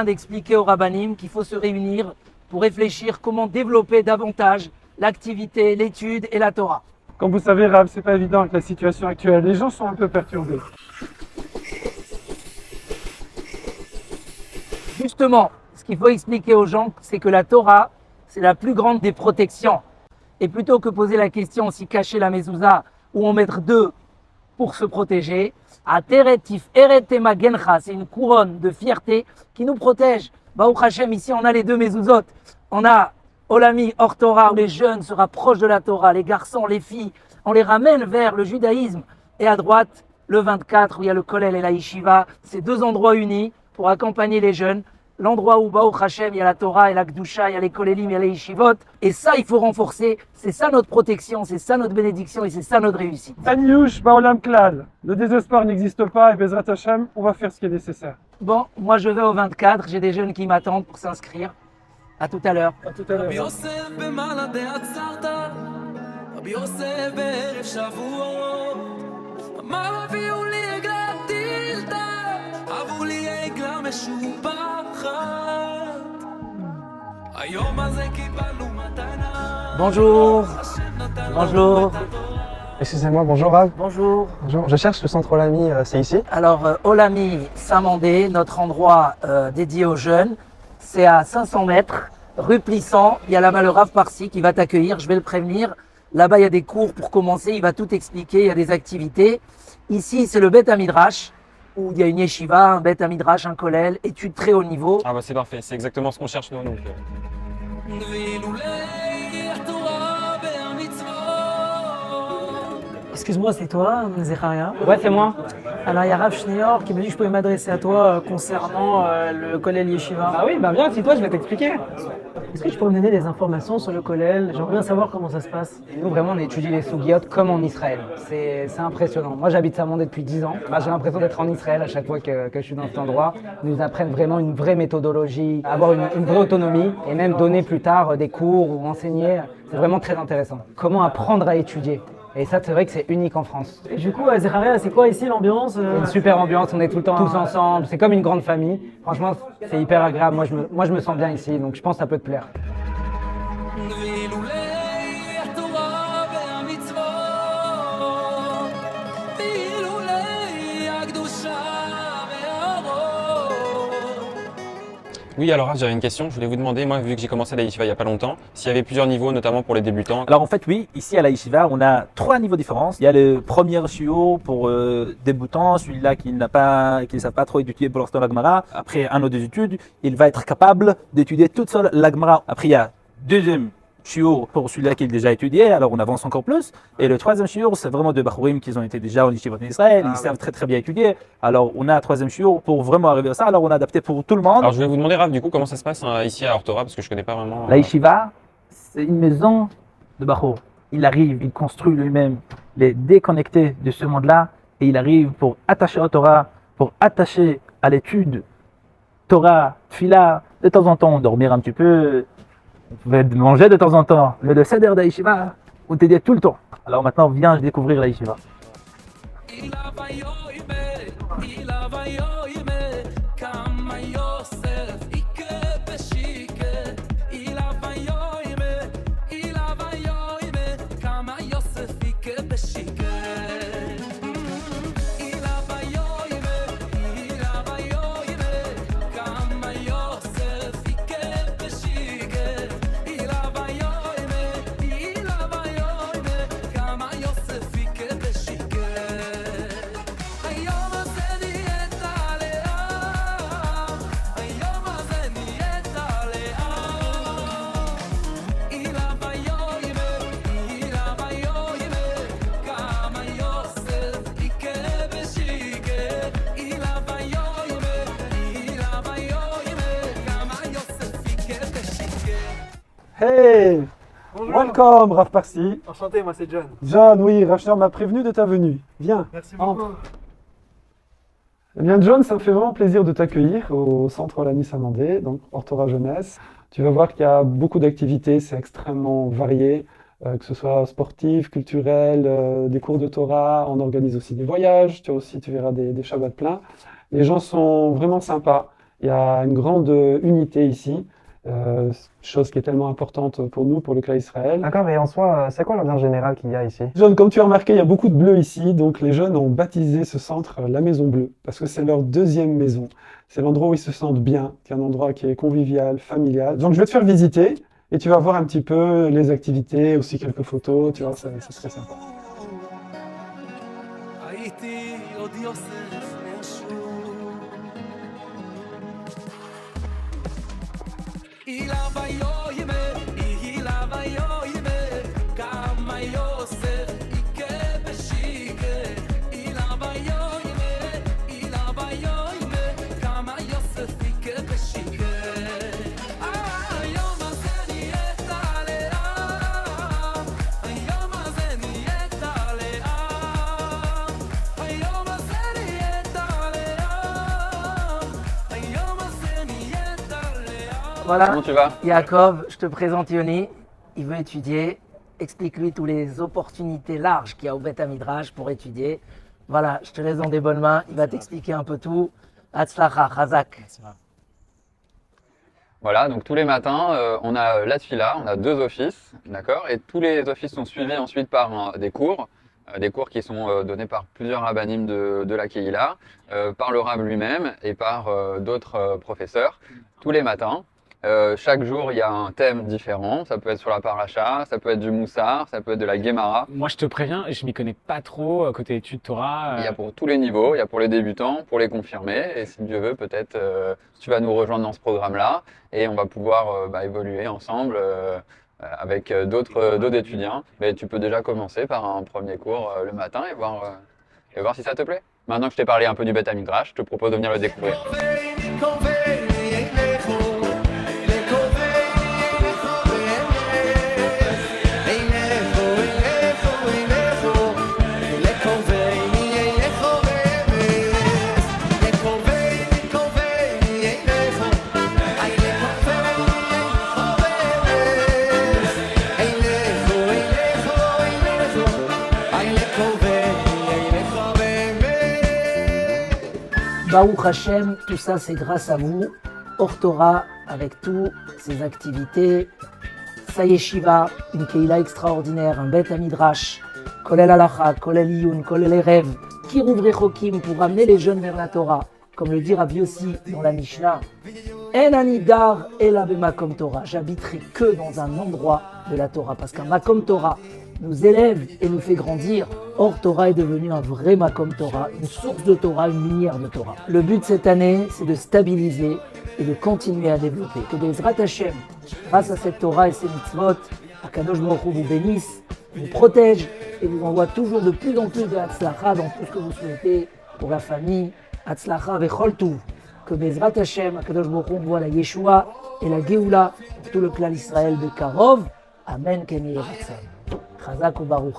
d'expliquer aux rabbinim qu'il faut se réunir pour réfléchir comment développer davantage l'activité, l'étude et la Torah. Comme vous savez, Rav, c'est pas évident avec la situation actuelle. Les gens sont un peu perturbés. Justement, ce qu'il faut expliquer aux gens, c'est que la Torah, c'est la plus grande des protections. Et plutôt que poser la question si cacher la mezouza ou en mettre deux pour se protéger, Ateretif eretema gencha, c'est une couronne de fierté qui nous protège. Baruch Hashem, ici on a les deux mezuzot. On a Olami, hors Torah, où les jeunes se rapprochent de la Torah, les garçons, les filles, on les ramène vers le judaïsme. Et à droite, le 24, où il y a le Kollel et la Yeshiva, ces deux endroits unis pour accompagner les jeunes. L'endroit où Baruch Hashem, il y a la Torah et la Kedusha, il y a les Kollelim, il y a les Yeshivot. Et ça, il faut renforcer. C'est ça notre protection, c'est ça notre bénédiction et c'est ça notre réussite. Aniouch, Baolam Klal. Le désespoir n'existe pas et Bezrat Hashem, on va faire ce qui est nécessaire. Bon, moi je vais au 24, j'ai des jeunes qui m'attendent pour s'inscrire. À tout à l'heure. À tout à l'heure. Bonjour. Bonjour. Excusez-moi, bonjour Rav. Bonjour. Bonjour, je cherche le centre Olami, c'est ici? Alors, Olami Samandé, notre endroit dédié aux jeunes, c'est à 500 mètres, rue Plissant. Il y a là-bas le Rav Parsi qui va t'accueillir, je vais le prévenir. Là-bas, il y a des cours pour commencer, il va tout expliquer, il y a des activités. Ici, c'est le Bet Midrash, où il y a une yeshiva, un Bet Midrash, un kollel, études très haut niveau. Ah bah c'est parfait, c'est exactement ce qu'on cherche nous. Donc, Excuse-moi, c'est toi, Zecharia? Ouais, c'est moi. Alors, il y a Rav Schneor qui m'a dit que je pouvais m'adresser à toi concernant le Kollel Yeshiva. Ah oui, bah viens, si toi, je vais t'expliquer. Est-ce que tu peux me donner des informations sur le Kollel? J'aimerais bien savoir comment ça se passe. Nous, vraiment, on étudie les sougiotes comme en Israël. C'est impressionnant. Moi, j'habite Samandé depuis 10 ans. Bah, j'ai l'impression d'être en Israël à chaque fois que je suis dans cet endroit. Ils nous apprennent vraiment une vraie méthodologie, avoir une vraie autonomie et même donner plus tard des cours ou enseigner. C'est vraiment très intéressant. Comment apprendre à étudier? Et ça, c'est vrai que c'est unique en France. Et du coup, Zecharia, c'est quoi ici l'ambiance? Une super ambiance, on est tout le temps tous ensemble. C'est comme une grande famille. Franchement, c'est hyper agréable. Moi, je me sens bien ici, donc je pense que ça peut te plaire. Oui, alors j'avais une question, je voulais vous demander, moi vu que j'ai commencé à la Yeshiva il n'y a pas longtemps, s'il y avait plusieurs niveaux, notamment pour les débutants. Alors en fait oui, ici à la Yeshiva, on a 3 niveaux différents. Il y a le premier shiur pour débutants, celui-là qui ne savent pas trop étudier pour l'instant la Gemara. Après un an des études, il va être capable d'étudier toute seule la Gemara. Après il y a deuxième shiur pour celui-là qui est déjà étudié, alors on avance encore plus. Et le troisième shiur, c'est vraiment de Bachurim qui ont été déjà en Yeshiva en Israël, ils savent très très bien étudier. Alors on a un troisième shiur pour vraiment arriver à ça, alors on a adapté pour tout le monde. Alors je voulais vous demander Rav, du coup, comment ça se passe ici à Ortora, parce que je connais pas vraiment. La Yeshiva, c'est une maison de Bachor. Il arrive, il construit lui-même les déconnectés de ce monde-là et il arrive pour attacher à Torah, pour attacher à l'étude Torah, Tfila, de temps en temps dormir un petit peu, vous pouvez manger de temps en temps, mais le Seder de la Yeshiva, on t'aide tout le temps. Alors maintenant, viens découvrir la Yeshiva. Hey! Welcome, Rav Parsi. Enchanté, moi c'est John. John, oui, Rav Schneor m'a prévenu de ta venue. Viens. Merci beaucoup. Eh bien, John, ça me fait vraiment plaisir de t'accueillir au centre Olami Samandé, donc Ortora Jeunesse. Tu vas voir qu'il y a beaucoup d'activités, c'est extrêmement varié, que ce soit sportif, culturel, des cours de Torah. On organise aussi des voyages, tu verras des Shabbats pleins. Les gens sont vraiment sympas Il y a une grande unité ici, chose qui est tellement importante pour nous, pour le clan Israël. D'accord, et en soi, c'est quoi l'ambiance générale qu'il y a ici? John, comme tu as remarqué, il y a beaucoup de bleus ici, donc les jeunes ont baptisé ce centre la Maison Bleue, parce que c'est leur deuxième maison. C'est l'endroit où ils se sentent bien, qui est un endroit qui est convivial, familial. Donc je vais te faire visiter, et tu vas voir un petit peu les activités, aussi quelques photos, tu vois, ça serait sympa. Voilà, Comment tu vas? Yaakov, je te présente Yoni. Il veut étudier. Explique-lui toutes les opportunités larges qu'il y a au Beth Midrash pour étudier. Voilà, je te laisse dans des bonnes mains. Il va t'expliquer un peu tout. Hatzlacha, Chazak. Voilà, donc tous les matins, on a la tfila, on a 2 offices, d'accord? Et tous les offices sont suivis ensuite par des cours qui sont donnés par plusieurs rabbinim de la Kehila, par le rabb lui-même et par d'autres professeurs, tous les matins. Chaque jour, il y a un thème différent. Ça peut être sur la paracha, ça peut être du moussar, ça peut être de la Gemara. Moi, je te préviens, je m'y connais pas trop côté études Torah. Il y a pour tous les niveaux, il y a pour les débutants, pour les confirmés. Et si Dieu veut, peut-être tu vas nous rejoindre dans ce programme-là et on va pouvoir évoluer ensemble avec d'autres étudiants. Mais tu peux déjà commencer par un premier cours le matin et voir si ça te plaît. Maintenant que je t'ai parlé un peu du Beth Midrash, je te propose de venir le découvrir. Baruch Hashem, tout ça c'est grâce à vous. Or Torah, avec toutes ses activités. Sayeshiva, une Keila extraordinaire, un Beth Midrash, Kolel Halacha, Kolel Iyun, Kolel Erev, Kiruv Rechokim pour amener les jeunes vers la Torah. Comme le dit Rabbi Yossi dans la Mishnah. En anidar ela bemakom Torah. J'habiterai que dans un endroit de la Torah. Parce qu'un makom Torah nous élève et nous fait grandir. Or Torah est devenu un vrai makom Torah, une source de Torah, une lumière de Torah. Le but cette année, c'est de stabiliser et de continuer à développer. Que Bezrat Hashem, grâce à cette Torah et ces mitzvot, Akadosh Baruch Hu vous bénisse, vous protège et vous envoie toujours de plus en plus de Hatzlacha dans tout ce que vous souhaitez pour la famille. Hatzlacha vechol tuv. Que Bezrat Hashem, Akadosh Baruch Hu voit la Yeshua et la Geoula pour tout le clan Israël Bekarov. Amen. Ken Yeh Ratzon. Chazak ou Baruch.